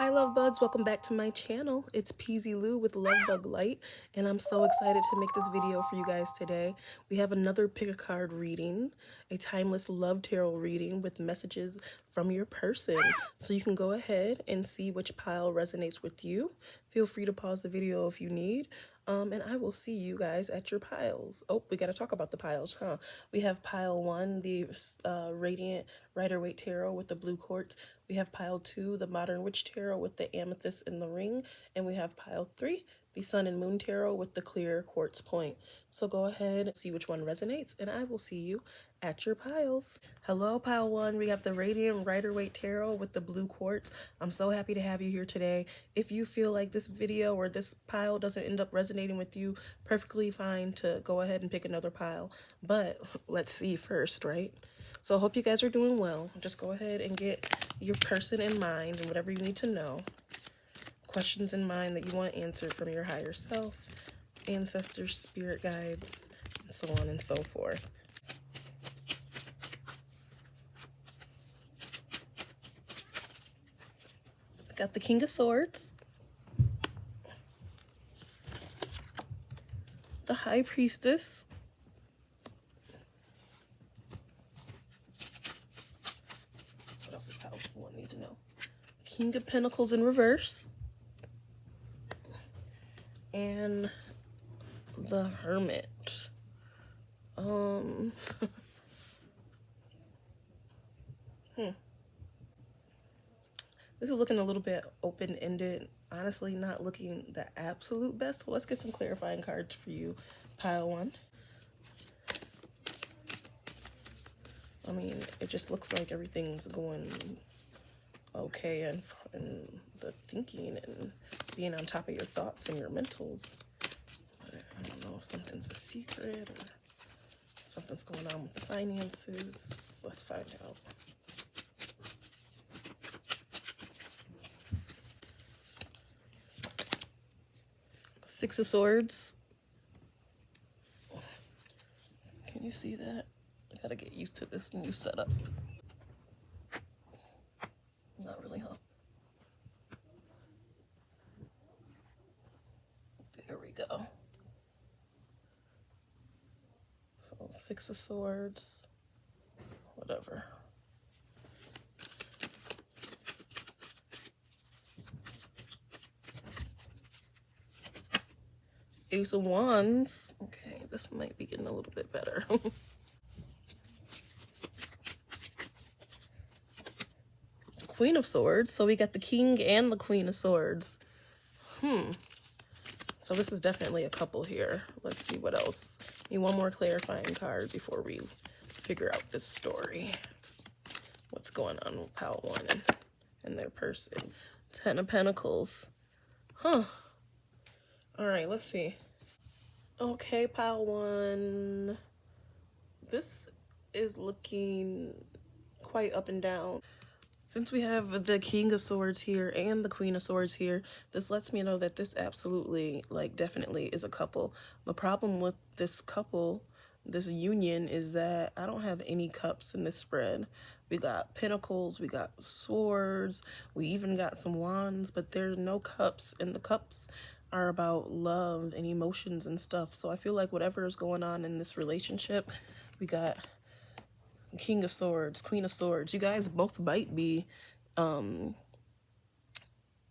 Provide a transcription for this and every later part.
Hi LuvBugs, welcome back to my channel. It's peezilou with LuvBug Light, and I'm so excited to make this video for you guys today. We have another pick a card reading, a timeless love tarot reading with messages from your person. So you can go ahead and see which pile resonates with you. Feel free to pause the video if you need. And I will see you guys at your piles. Oh, we got to talk about the piles, huh? We have pile 1, the Radiant Rider-Waite Tarot with the blue quartz. We have pile 2, the Modern Witch Tarot with the amethyst in the ring. And we have pile 3, the Sun and Moon Tarot with the clear quartz point. So go ahead and see which one resonates, and I will see you at your piles. Hello, pile 1. We have the Radiant Rider-Waite Tarot with the blue quartz. I'm so happy to have you here today. If you feel like this video or this pile doesn't end up resonating with you, perfectly fine to go ahead and pick another pile. But let's see first, right? So I hope you guys are doing well. Just go ahead and get your person in mind and whatever you need to know. Questions in mind that you want answered from your higher self, ancestors, spirit guides, and so on and so forth. Got the King of Swords, the High Priestess, what else is powerful? I need to know. King of Pentacles in reverse, and the Hermit. This is looking a little bit open-ended. Honestly, not looking the absolute best. So let's get some clarifying cards for you, pile 1. I mean, it just looks like everything's going okay and the thinking and being on top of your thoughts and your mentals. But I don't know if something's a secret or something's going on with the finances. Let's find out. Six of Swords. Can you see that? I gotta get used to this new setup. Not really, huh? There we go. So Six of Swords, whatever. Ace of Wands. Okay, this might be getting a little bit better. Queen of Swords. So we got the King and the Queen of Swords. So this is definitely a couple here. Let's see what else. Need one more clarifying card before we figure out this story. What's going on with pile 1 and their person. 10 of Pentacles. Huh. All right, let's see. Okay, pile 1. This is looking quite up and down. Since we have the King of Swords here and the Queen of Swords here, this lets me know that this absolutely, like, definitely is a couple. The problem with this couple, this union, is that I don't have any cups in this spread. We got pentacles, we got swords, we even got some wands, but there's no cups, and the cups are about love and emotions and stuff. So I feel like whatever is going on in this relationship, we got King of Swords, Queen of Swords. You guys both might be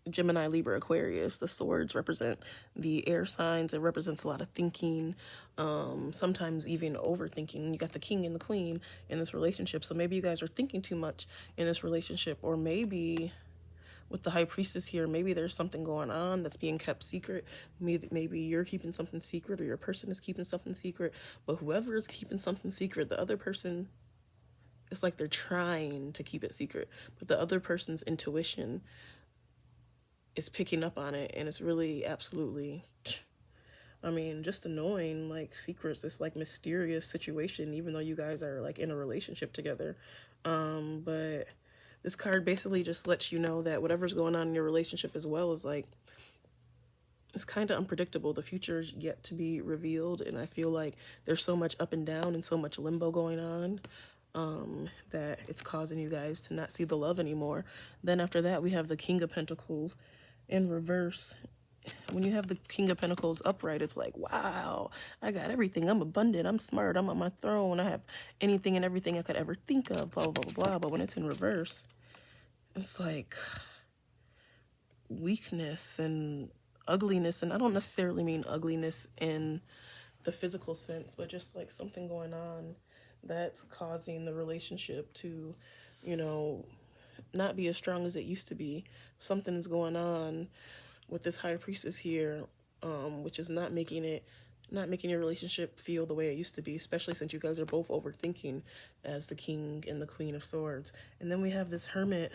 Gemini, Libra, Aquarius. The swords represent the air signs. It represents a lot of thinking, sometimes even overthinking. You got the king and the queen in this relationship. So maybe you guys are thinking too much in this relationship, or maybe with the high priestess here, maybe there's something going on that's being kept secret. Maybe you're keeping something secret, or your person is keeping something secret. But whoever is keeping something secret, the other person, it's like they're trying to keep it secret, but the other person's intuition is picking up on it, and it's really absolutely, I mean, just annoying. Like, secrets, this like mysterious situation, even though you guys are like in a relationship together. But this card basically just lets you know that whatever's going on in your relationship as well is like, it's kind of unpredictable. The future is yet to be revealed, and I feel like there's so much up and down and so much limbo going on. that it's causing you guys to not see the love anymore. Then after that, we have the King of Pentacles in reverse. When you have the King of Pentacles upright, it's like, wow, I got everything. I'm abundant. I'm smart. I'm on my throne. I have anything and everything I could ever think of, blah, blah, blah, blah. But when it's in reverse, it's like weakness and ugliness. And I don't necessarily mean ugliness in the physical sense, but just like something going on that's causing the relationship to, you know, not be as strong as it used to be. Something's going on with this high priestess here, which is not making your relationship feel the way it used to be, especially since you guys are both overthinking as the King and the Queen of Swords. And then we have this Hermit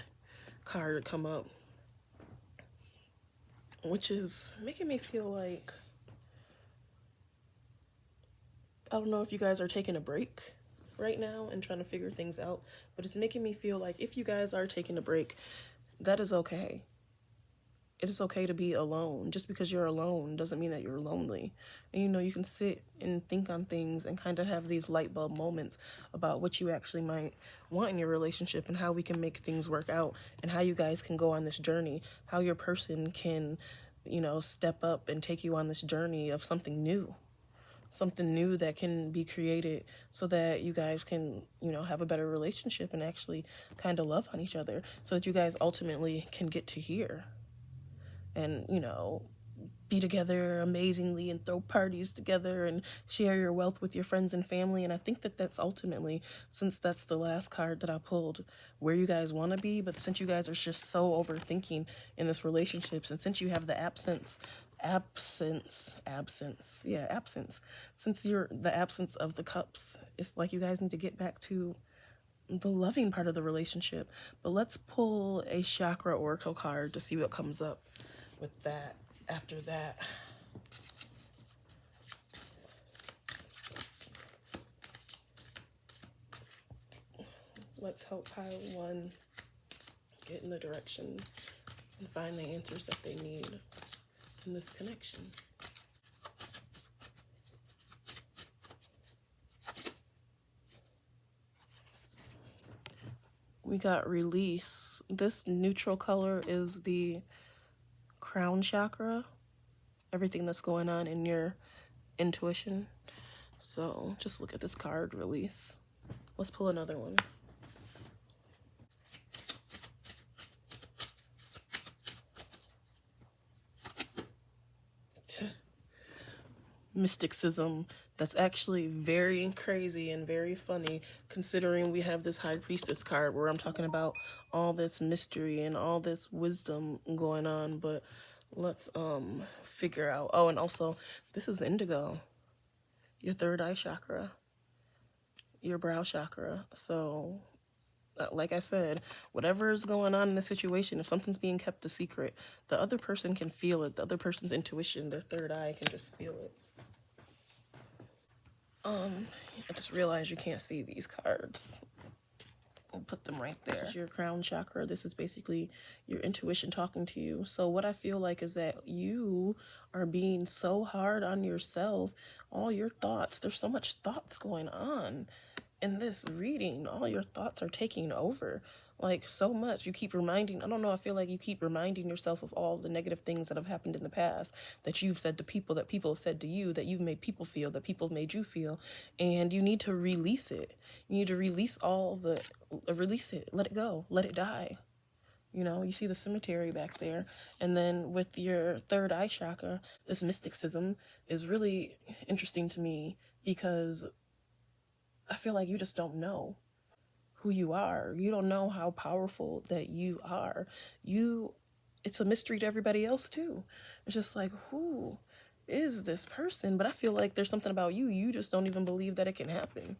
card come up, which is making me feel like, I don't know if you guys are taking a break right now and trying to figure things out, but it's making me feel like if you guys are taking a break, that is okay. It is okay to be alone. Just because you're alone doesn't mean that you're lonely. And you know, you can sit and think on things and kind of have these light bulb moments about what you actually might want in your relationship and how we can make things work out and how you guys can go on this journey, how your person can, you know, step up and take you on this journey of something new that can be created so that you guys can, you know, have a better relationship and actually kind of love on each other so that you guys ultimately can get to here and, you know, be together amazingly and throw parties together and share your wealth with your friends and family. And I think that that's ultimately, since that's the last card that I pulled, where you guys want to be. But since you guys are just so overthinking in this relationship, and since you have the absence, since you're the absence of the cups, it's like you guys need to get back to the loving part of the relationship. But let's pull a chakra oracle card to see what comes up with that after that. Let's help pile one get in the direction and find the answers that they need in this connection. We got release. This neutral color is the crown chakra, everything that's going on in your intuition. So just look at this card, release. Let's pull another one. Mysticism. That's actually very crazy and very funny, considering we have this High Priestess card where I'm talking about all this mystery and all this wisdom going on. But let's figure out. Oh, and also this is indigo, your third eye chakra, your brow chakra. So like I said, whatever is going on in the situation, if something's being kept a secret, the other person can feel it. The other person's intuition, their third eye, can just feel it. I just realized you can't see these cards. I'll put them right there. Your crown chakra. This is basically your intuition talking to you. So what I feel like is that you are being so hard on yourself. All your thoughts, there's so much thoughts going on in this reading. All your thoughts are taking over. Like, so much. You keep reminding, I don't know, I feel like you keep reminding yourself of all the negative things that have happened in the past, that you've said to people, that people have said to you, that you've made people feel, that people have made you feel, and you need to release it. You need to release release it, let it go, let it die. You know, you see the cemetery back there. And then with your third eye chakra, this mysticism is really interesting to me because I feel like you just don't know who you are. You don't know how powerful that you are. It's a mystery to everybody else too. It's just like, who is this person? But I feel like there's something about you. You just don't even believe that it can happen.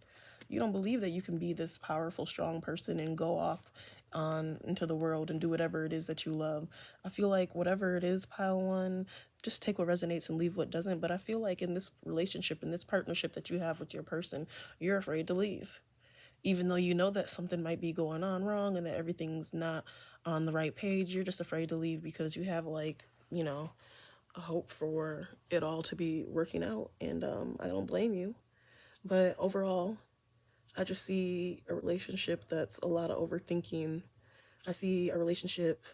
You don't believe that you can be this powerful, strong person and go off on into the world and do whatever it is that you love. I feel like whatever it is, pile one, just take what resonates and leave what doesn't. But I feel like in this relationship, in this partnership that you have with your person, you're afraid to leave. Even though you know that something might be going on wrong and that everything's not on the right page, you're just afraid to leave because you have, like, you know, a hope for it all to be working out. And I don't blame you. But overall, I just see a relationship that's a lot of overthinking. I see a relationship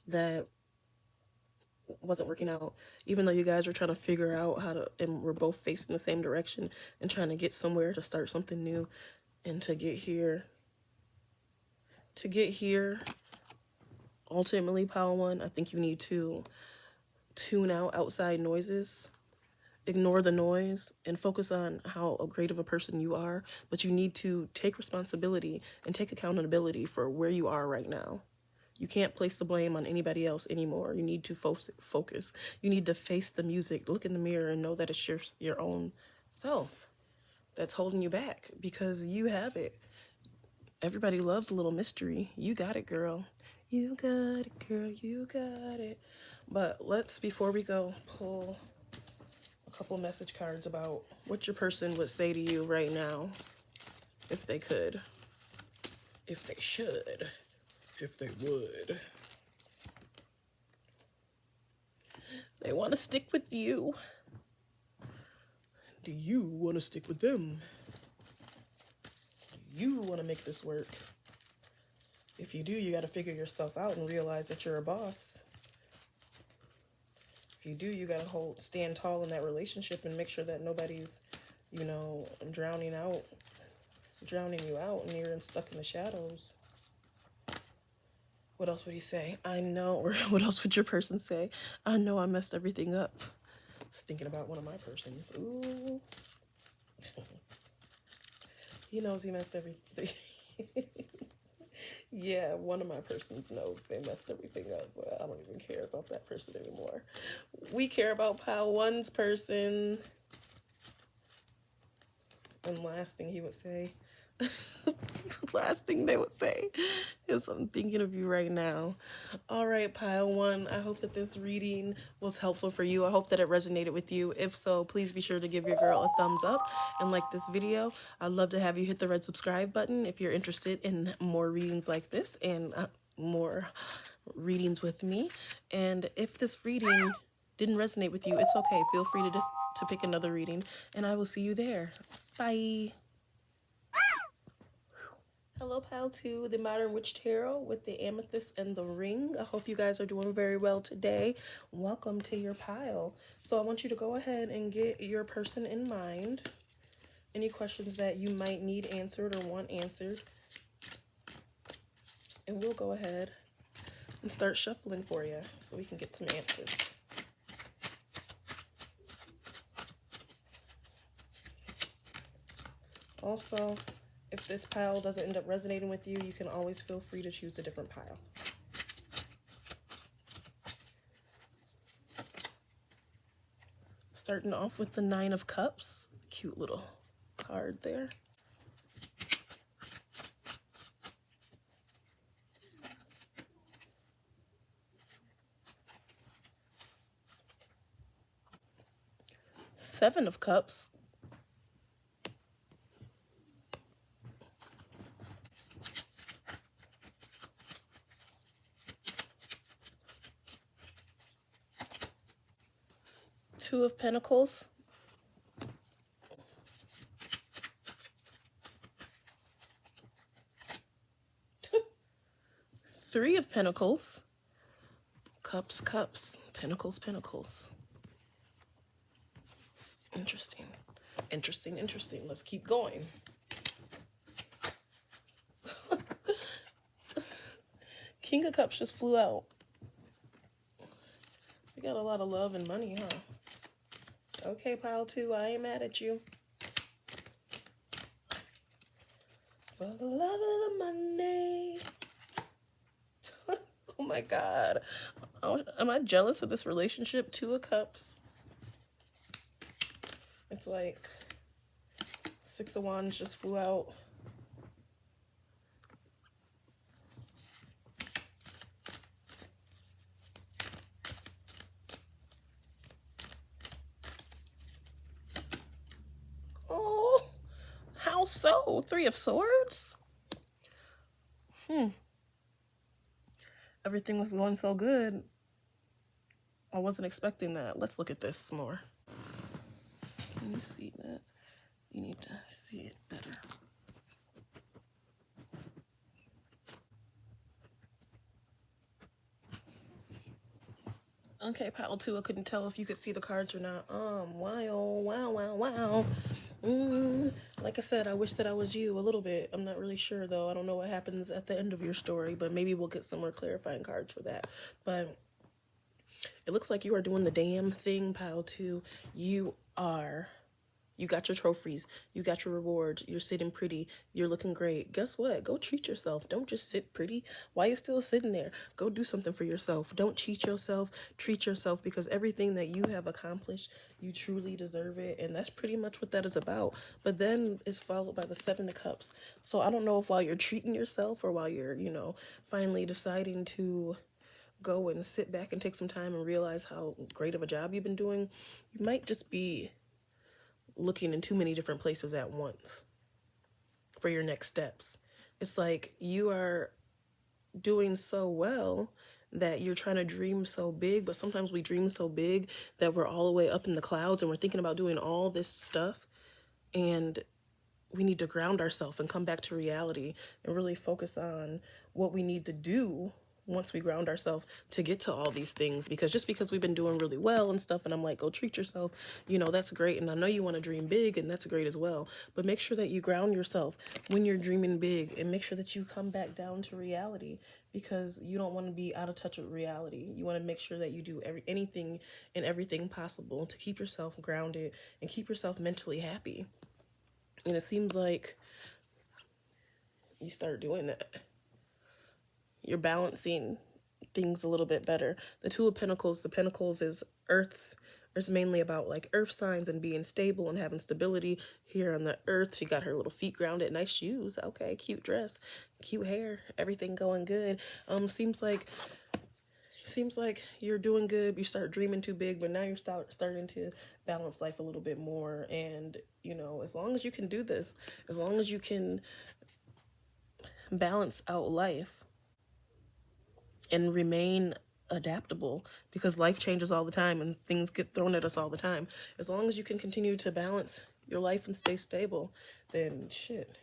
that wasn't working out, even though you guys were trying to figure out how to, and we're both facing the same direction and trying to get somewhere to start something new. And to get here, ultimately, pile one, I think you need to tune out outside noises, ignore the noise, and focus on how great of a person you are. But you need to take responsibility and take accountability for where you are right now. You can't place the blame on anybody else anymore. You need to focus. You need to face the music, look in the mirror, and know that it's your own self that's holding you back, because you have it. Everybody loves a little mystery. You got it, girl. You got it, girl. You got it. But let's, before we go, pull a couple message cards about what your person would say to you right now, if they could, if they should, if they would. They want to stick with you. Do you want to stick with them? Do you want to make this work? If you do, you got to figure your stuff out and realize that you're a boss. If you do, you got to stand tall in that relationship and make sure that nobody's, drowning you out and you're stuck in the shadows. What else would he say? I know. Or what else would your person say? I know I messed everything up. I was thinking about one of my persons. Ooh. He knows he messed everything. Yeah, one of my persons knows they messed everything up, but I don't even care about that person anymore. We care about pile one's person. And last thing he would say, last thing they would say is, I'm thinking of you right now. All right, pile one, I hope that this reading was helpful for you. I hope that it resonated with you. If so, please be sure to give your girl a thumbs up and like this video. I'd love to have you hit the red subscribe button if you're interested in more readings like this and more readings with me. And if this reading didn't resonate with you, it's okay. Feel free to pick another reading, and I will see you there. Bye. Hello, pile 2, the Modern Witch Tarot with the amethyst and the ring. I hope you guys are doing very well today. Welcome to your pile. So I want you to go ahead and get your person in mind. Any questions that you might need answered or want answered. And we'll go ahead and start shuffling for you so we can get some answers. Also, if this pile doesn't end up resonating with you, you can always feel free to choose a different pile. Starting off with the 9 of Cups. Cute little card there. Seven of Cups. Two of Pentacles. Three of Pentacles. Cups, cups. Pentacles, pentacles. Interesting. Interesting, interesting. Let's keep going. King of Cups just flew out. We got a lot of love and money, huh? Okay, pile 2, I ain't mad at you. For the love of the money. Oh my God. Am I jealous of this relationship? 2 of Cups. It's like 6 of Wands just flew out. Oh, how so? 3 of Swords? Everything was going so good. I wasn't expecting that. Let's look at this more. Can you see that? You need to see it better. Okay, pile two. I couldn't tell if you could see the cards or not. Wow. Mm, like I said, I wish that I was you a little bit. I'm not really sure though. I don't know what happens at the end of your story, but maybe we'll get some more clarifying cards for that. But it looks like you are doing the damn thing, pile two. You are. You got your trophies. You got your rewards. You're sitting pretty. You're looking great. Guess what? Go treat yourself. Don't just sit pretty. Why you still sitting there? Go do something for yourself. Don't cheat yourself. Treat yourself because everything that you have accomplished, you truly deserve it. And that's pretty much what that is about. But then it's followed by the Seven of Cups. So I don't know if while you're treating yourself or while you're, finally deciding to go and sit back and take some time and realize how great of a job you've been doing, you might just be looking in too many different places at once for your next steps. It's like you are doing so well that you're trying to dream so big, but sometimes we dream so big that we're all the way up in the clouds and we're thinking about doing all this stuff, and we need to ground ourselves and come back to reality and really focus on what we need to do once we ground ourselves to get to all these things. Because just because we've been doing really well and stuff, and I'm like, go treat yourself, that's great. And I know you want to dream big, and that's great as well. But make sure that you ground yourself when you're dreaming big, and make sure that you come back down to reality, because you don't want to be out of touch with reality. You want to make sure that you do anything and everything possible to keep yourself grounded and keep yourself mentally happy. And it seems like you start doing that. You're balancing things a little bit better. The Two of Pentacles, the Pentacles is Earth's. It's mainly about like earth signs and being stable and having stability here on the earth. She got her little feet grounded, nice shoes. Okay, cute dress, cute hair, everything going good. Seems like you're doing good. You start dreaming too big, but now you're starting to balance life a little bit more. And as long as you can do this, as long as you can balance out life and remain adaptable, because life changes all the time and things get thrown at us all the time. As long as you can continue to balance your life and stay stable, then shit,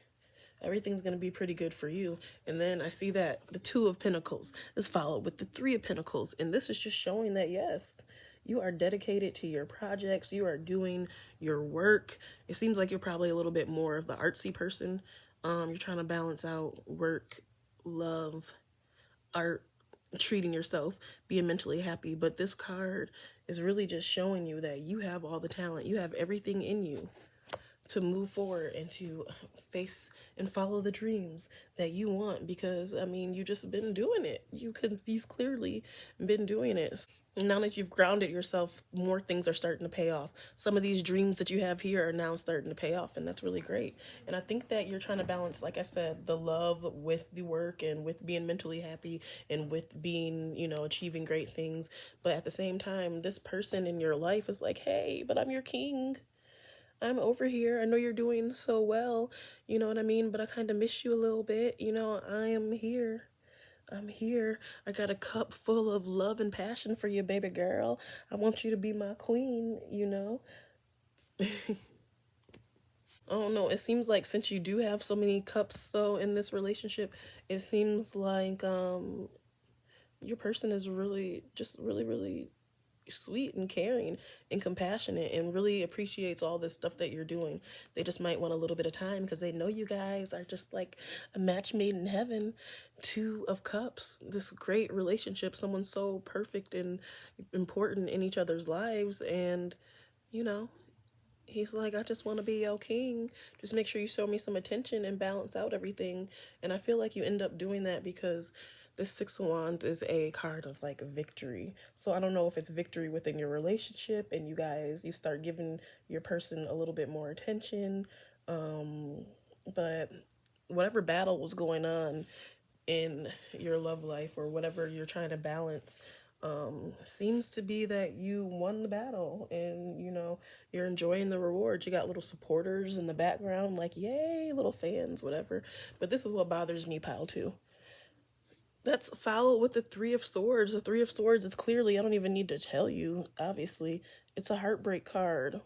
everything's going to be pretty good for you. And then I see that the Two of Pentacles is followed with the Three of Pentacles. And this is just showing that, yes, you are dedicated to your projects. You are doing your work. It seems like you're probably a little bit more of the artsy person. You're trying to balance out work, love, art, treating yourself, being mentally happy. But this card is really just showing you that you have all the talent. You have everything in you to move forward and to face and follow the dreams that you want, because you just been doing it. You've clearly been doing it. Now that you've grounded yourself, more things are starting to pay off. Some of these dreams that you have here are now starting to pay off, and that's really great. And I think that you're trying to balance, like I said, the love with the work and with being mentally happy and with being, achieving great things. But at the same time, this person in your life is like, hey, but I'm your king. I'm over here. I know you're doing so well, you know what I mean? But I kind of miss you a little bit. I am here. I'm here. I got a cup full of love and passion for you, baby girl. I want you to be my queen. I don't know. It seems like since you do have so many cups, though, in this relationship, it seems like your person is really, just really, really sweet and caring and compassionate and really appreciates all this stuff that you're doing. They just might want a little bit of time because they know you guys are just like a match made in heaven. Two of Cups, this great relationship, someone so perfect and important in each other's lives. And, you know, he's like, I just want to be your king. Just make sure you show me some attention and balance out everything. And I feel like you end up doing that because this Six of Wands is a card of like victory. So I don't know if it's victory within your relationship and you start giving your person a little bit more attention. But whatever battle was going on in your love life or whatever you're trying to balance, seems to be that you won the battle, and you're enjoying the rewards. You got little supporters in the background like, yay, little fans, whatever. But this is what bothers me, pile two. That's followed with the Three of Swords. The Three of Swords is clearly, I don't even need to tell you, obviously, it's a heartbreak card.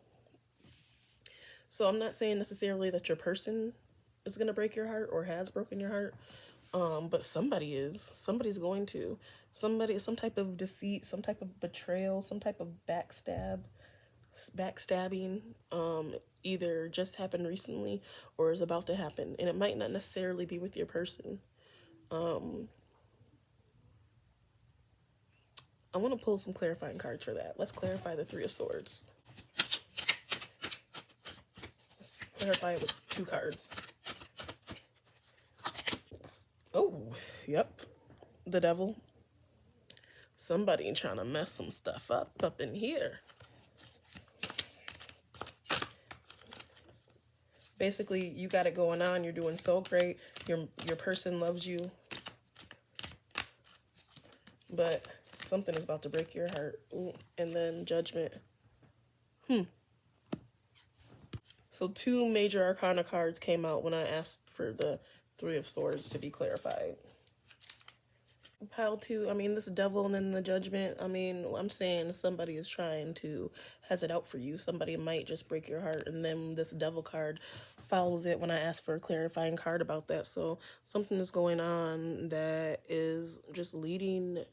So I'm not saying necessarily that your person is going to break your heart or has broken your heart, But somebody's going to, some type of deceit, some type of betrayal, some type of backstabbing, either just happened recently or is about to happen, and it might not necessarily be with your person. I want to pull some clarifying cards for that. Let's clarify the Three of Swords. Let's clarify it with 2 cards. Oh, yep. The Devil. Somebody trying to mess some stuff up in here. Basically, you got it going on. You're doing so great. Your person loves you. But something is about to break your heart. Ooh, and then Judgment. So 2 major arcana cards came out when I asked for the Three of Swords to be clarified. Pile 2, I mean, this Devil and then the Judgment. I mean, I'm saying somebody is trying to, has it out for you. Somebody might just break your heart. And then this Devil card follows it when I asked for a clarifying card about that. So something is going on that is just leading.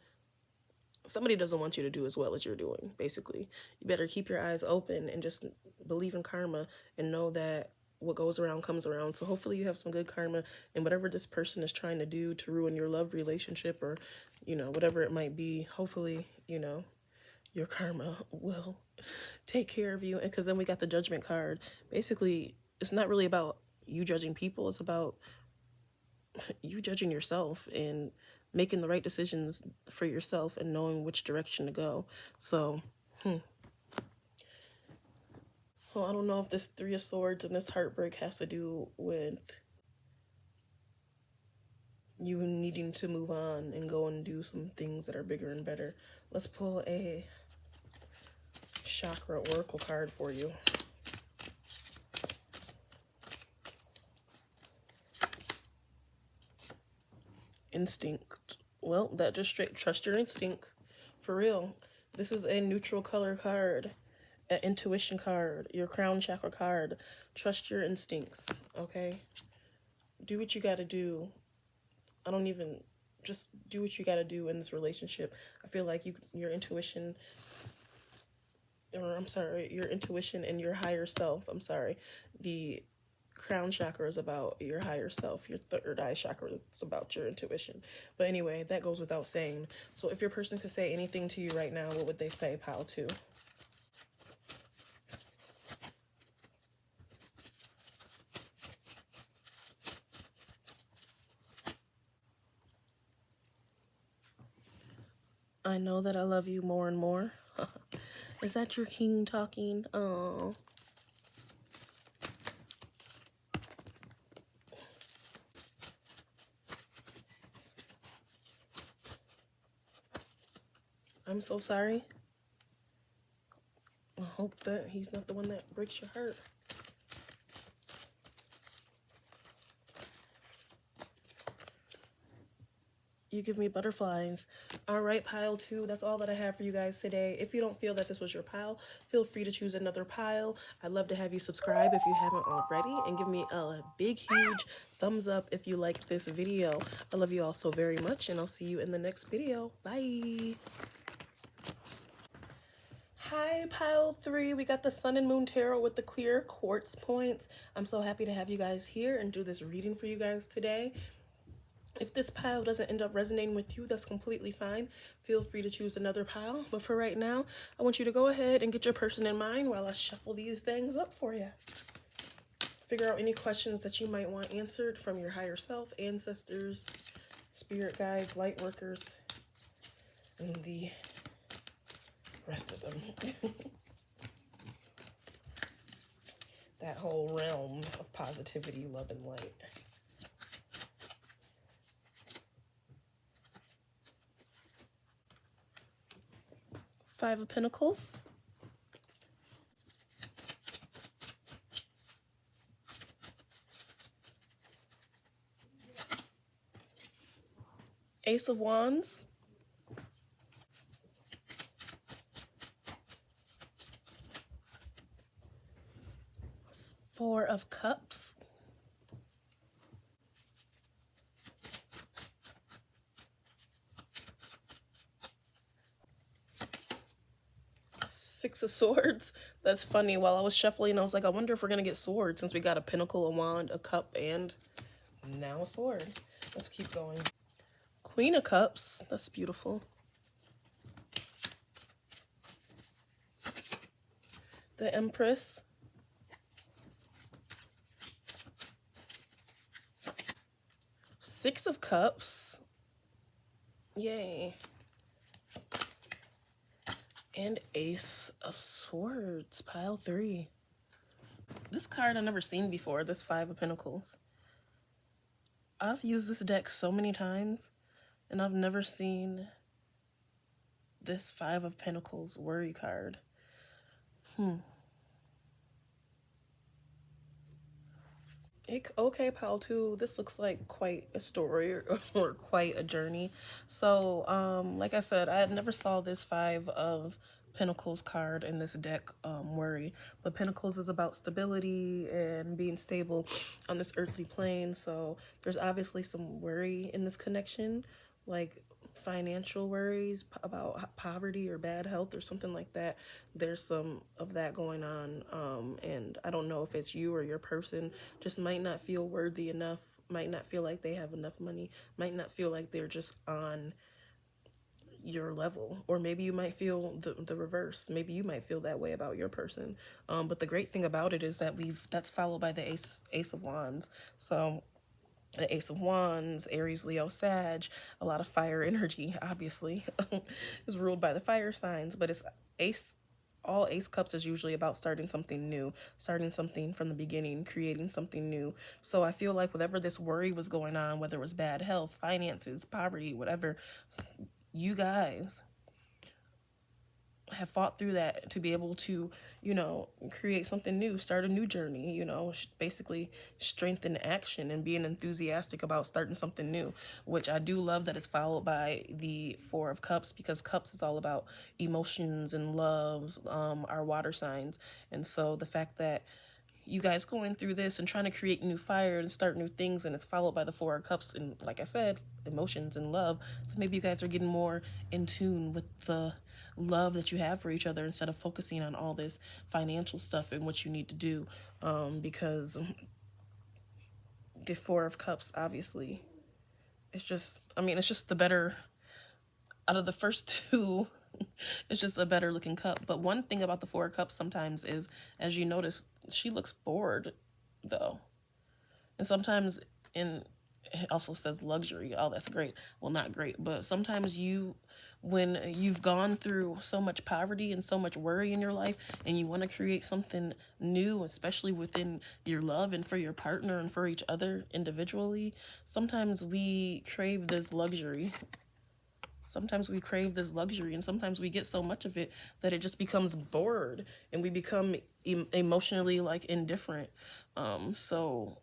Somebody doesn't want you to do as well as you're doing, basically. You better keep your eyes open and just believe in karma and know that what goes around comes around. So hopefully you have some good karma, and whatever this person is trying to do to ruin your love relationship or, you know, whatever it might be, hopefully, you know, your karma will take care of you. And because then we got the Judgment card. Basically, it's not really about you judging people. It's about you judging yourself and making the right decisions for yourself and knowing which direction to go. So, well, I don't know if this Three of Swords and this heartbreak has to do with you needing to move on and go and do some things that are bigger and better. Let's pull a chakra oracle card for you. Instinct. Well, that just straight, trust your instinct. For real. This is a neutral color card, an intuition card, your crown chakra card. Trust your instincts, okay? Do what you gotta do. Just do what you gotta do in this relationship. I feel like your intuition and your higher self, the crown chakra is about your higher self. Your third eye chakra is about your intuition. But anyway, that goes without saying. So if your person could say anything to you right now, what would they say, pile 2? I know that I love you more and more. Is that your king talking? Oh. I'm so sorry. I hope that he's not the one that breaks your heart. You give me butterflies. All right, pile 2, that's all that I have for you guys today. If you don't feel that this was your pile, feel free to choose another pile. I'd love to have you subscribe if you haven't already, and give me a big, huge thumbs up if you like this video. I love you all so very much, and I'll see you in the next video. Bye. Hi, pile 3. We got the Sun and Moon Tarot with the clear quartz points. I'm so happy to have you guys here and do this reading for you guys today. If this pile doesn't end up resonating with you, that's completely fine. Feel free to choose another pile. But for right now, I want you to go ahead and get your person in mind while I shuffle these things up for you. Figure out any questions that you might want answered from your higher self, ancestors, spirit guides, light workers, and the rest of them. That whole realm of positivity, love, and light. Five of Pentacles. Ace of Wands. Four of Cups. Six of Swords. That's funny. While I was shuffling, I was like, I wonder if we're gonna get swords since we got a pentacle, a wand, a cup, and now a sword. Let's keep going. Queen of Cups. That's beautiful. The Empress. Six of Cups. Yay. And Ace of Swords. Pile 3. This card I've never seen before. This Five of Pentacles. I've used this deck so many times, and I've never seen this Five of Pentacles worry card. Okay, pal 2, this looks like quite a story or quite a journey. So, like I said, I had never saw this Five of Pentacles card in this deck, worry. But Pentacles is about stability and being stable on this earthly plane. So there's obviously some worry in this connection, like financial worries about poverty or bad health or something like that. There's some of that going on, and I don't know if it's you or your person just might not feel worthy enough, might not feel like they have enough money, might not feel like they're just on your level, or maybe you might feel the reverse. Maybe you might feel that way about your person, but the great thing about it is that that's followed by the Ace of Wands. So the Ace of Wands, Aries, Leo, Sag, a lot of fire energy, obviously, is ruled by the fire signs, but it's all Ace Cups is usually about starting something new, starting something from the beginning, creating something new. So I feel like whatever this worry was going on, whether it was bad health, finances, poverty, whatever, you guys have fought through that to be able to, create something new, start a new journey, basically strengthen action and being enthusiastic about starting something new, which I do love that it's followed by the Four of Cups, because cups is all about emotions and loves, our water signs. And so the fact that you guys going through this and trying to create new fire and start new things, and it's followed by the Four of Cups, and like I said, emotions and love. So maybe you guys are getting more in tune with the love that you have for each other instead of focusing on all this financial stuff and what you need to do, because the Four of Cups, obviously, it's just the better out of the first two. It's just a better looking cup. But one thing about the Four of Cups sometimes is, as you notice, she looks bored though. And sometimes it also says luxury. Oh, that's great. Well, not great, but sometimes when you've gone through so much poverty and so much worry in your life, and you want to create something new, especially within your love and for your partner and for each other individually, sometimes we crave this luxury. And sometimes we get so much of it that it just becomes bored, and we become emotionally like indifferent. So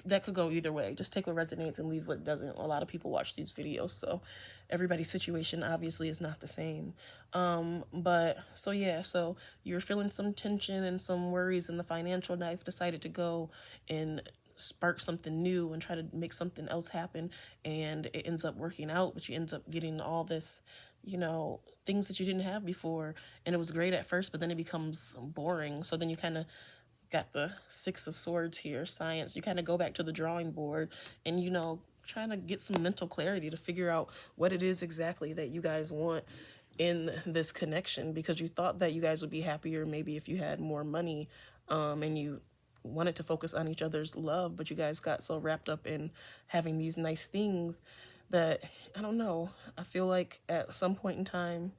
that could go either way. Just take what resonates and leave what doesn't. A lot of people watch these videos, so everybody's situation obviously is not the same. But so yeah, so you're feeling some tension and some worries, and the financial knife decided to go and spark something new and try to make something else happen, and it ends up working out, but you end up getting all this, things that you didn't have before, and it was great at first, but then it becomes boring. So then you kind of got the Six of Swords here, science. You kind of go back to the drawing board and, trying to get some mental clarity to figure out what it is exactly that you guys want in this connection, because you thought that you guys would be happier maybe if you had more money, and you wanted to focus on each other's love, but you guys got so wrapped up in having these nice things that, I don't know, I feel like at some point in time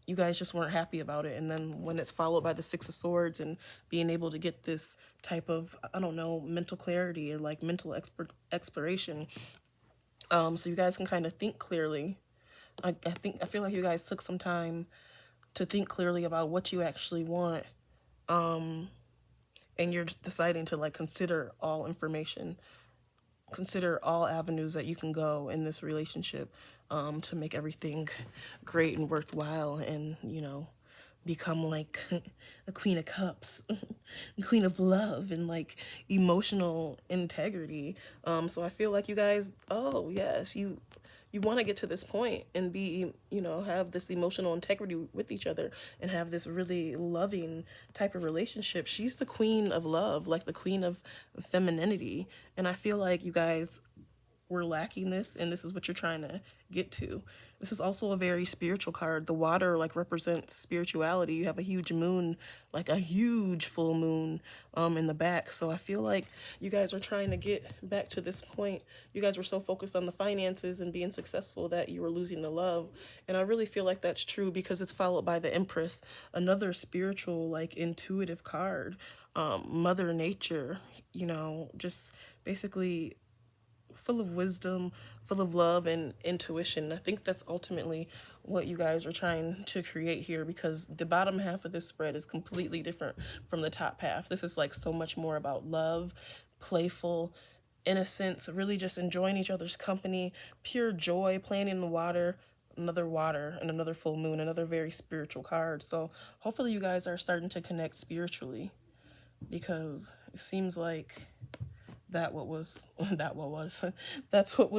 you guys just weren't happy about it. And then when it's followed by the Six of Swords and being able to get this type of, I don't know, mental clarity or like mental exploration, so you guys can kind of think clearly. I feel like you guys took some time to think clearly about what you actually want, and you're just deciding to like consider all information, consider all avenues that you can go in this relationship, to make everything great and worthwhile, and become like a Queen of Cups, Queen of Love, and like emotional integrity. So I feel like you guys, oh yes, you want to get to this point and be, you know, have this emotional integrity with each other and have this really loving type of relationship. She's the queen of love, like the queen of femininity. And I feel like you guys were lacking this, and this is what you're trying to get to. This is also a very spiritual card. The water like represents spirituality. You have a huge moon, like a huge full moon in the back. So I feel like you guys are trying to get back to this point. You guys were so focused on the finances and being successful that you were losing the love. And I really feel like that's true because it's followed by the Empress, another spiritual, like intuitive card. Mother Nature, you know, just basically full of wisdom, full of love and intuition. I think that's ultimately what you guys are trying to create here, because the bottom half of this spread is completely different from the top half. This is like so much more about love, playful, innocence, really just enjoying each other's company, pure joy, playing in the water, another water and another full moon, another very spiritual card. So hopefully you guys are starting to connect spiritually, because it seems like that's what was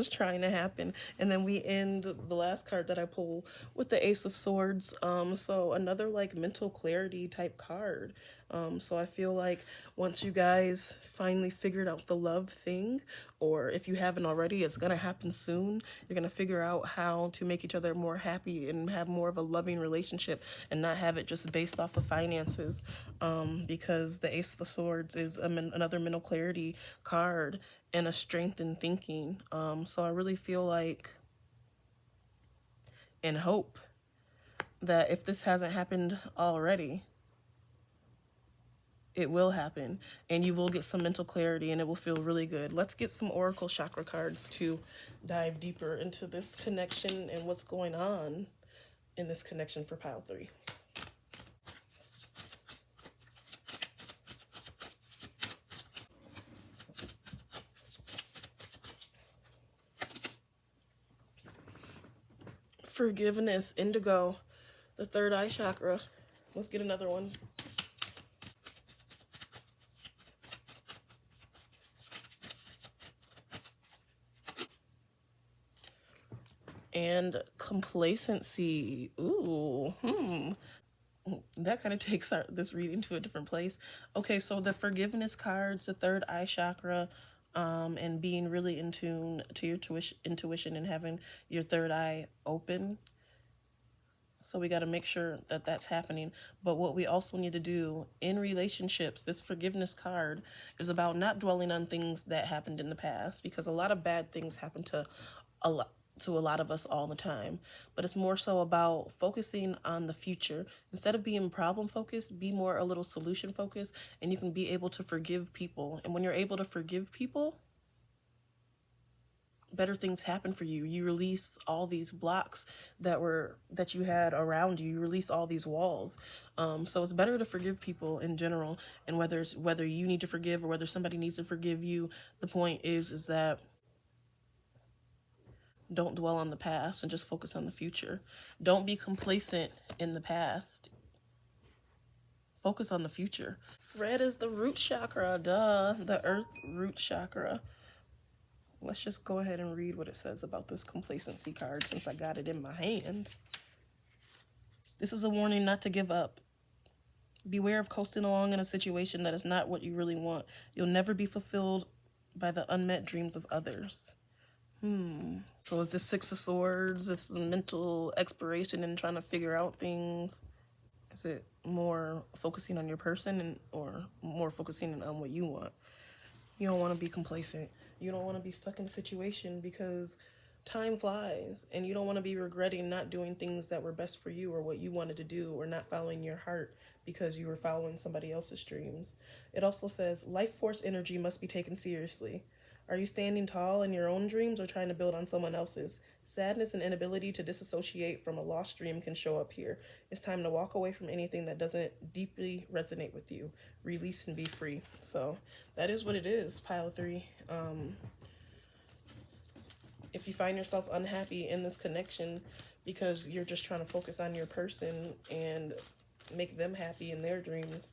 trying to happen. And then we end the last card that I pull with the Ace of Swords. So another like mental clarity type card. So I feel like once you guys finally figured out the love thing, or if you haven't already, it's gonna happen soon. You're gonna figure out how to make each other more happy and have more of a loving relationship and not have it just based off of finances. Because the Ace of Swords is another mental clarity card and a strength in thinking. So I really feel like and hope that if this hasn't happened already, it will happen and you will get some mental clarity and it will feel really good. Let's get some Oracle chakra cards to dive deeper into this connection and what's going on in this connection for pile 3. Forgiveness, indigo, the third eye chakra. Let's get another one. And complacency. Ooh, that kind of takes this reading to a different place. Okay, so the forgiveness cards, the third eye chakra, and being really in tune to your intuition and having your third eye open. So we got to make sure that that's happening. But what we also need to do in relationships, this forgiveness card is about not dwelling on things that happened in the past, because a lot of bad things happen to a lot of us all the time. But it's more so about focusing on the future. Instead of being problem focused, be more a little solution focused, and you can be able to forgive people. And when you're able to forgive people, better things happen for you. You release all these blocks that you had around you. You release all these walls. So it's better to forgive people in general. And whether you need to forgive or whether somebody needs to forgive you, the point is that don't dwell on the past and just focus on the future. Don't be complacent in the past. Focus on the future. Red is the root chakra, duh, the earth root chakra. Let's just go ahead and read what it says about this complacency card since I got it in my hand. This is a warning not to give up. Beware of coasting along in a situation that is not what you really want. You'll never be fulfilled by the unmet dreams of others. So is this Six of Swords? It's mental exploration and trying to figure out things. Is it more focusing on your person or more focusing on what you want? You don't want to be complacent. You don't want to be stuck in a situation because time flies, and you don't want to be regretting not doing things that were best for you or what you wanted to do, or not following your heart because you were following somebody else's dreams. It also says life force energy must be taken seriously. Are you standing tall in your own dreams or trying to build on someone else's? Sadness and inability to disassociate from a lost dream can show up here. It's time to walk away from anything that doesn't deeply resonate with you. Release and be free. So that is what it is, pile 3. If you find yourself unhappy in this connection because you're just trying to focus on your person and make them happy in their dreams,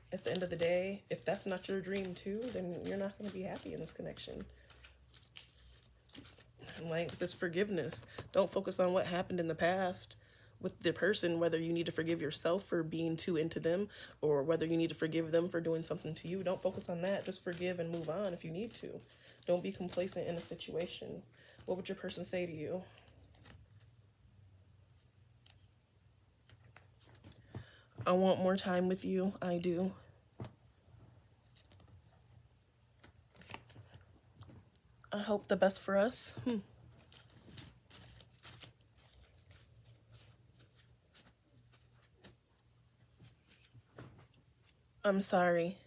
at the end of the day, if that's not your dream too, then you're not going to be happy in this connection. like this forgiveness. Don't focus on what happened in the past with the person, whether you need to forgive yourself for being too into them or whether you need to forgive them for doing something to you. Don't focus on that. Just forgive and move on if you need to. Don't be complacent in a situation. What would your person say to you? I want more time with you. I do. I hope the best for us. I'm sorry.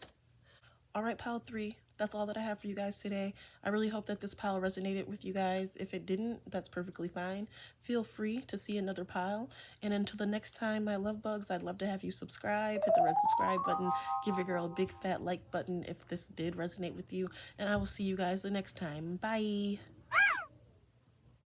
All right, pile 3. That's all that I have for you guys today. I really hope that this pile resonated with you guys. If it didn't, that's perfectly fine. Feel free to see another pile. And until the next time, my love bugs, I'd love to have you subscribe. Hit the red subscribe button. Give your girl a big fat like button if this did resonate with you. And I will see you guys the next time. Bye.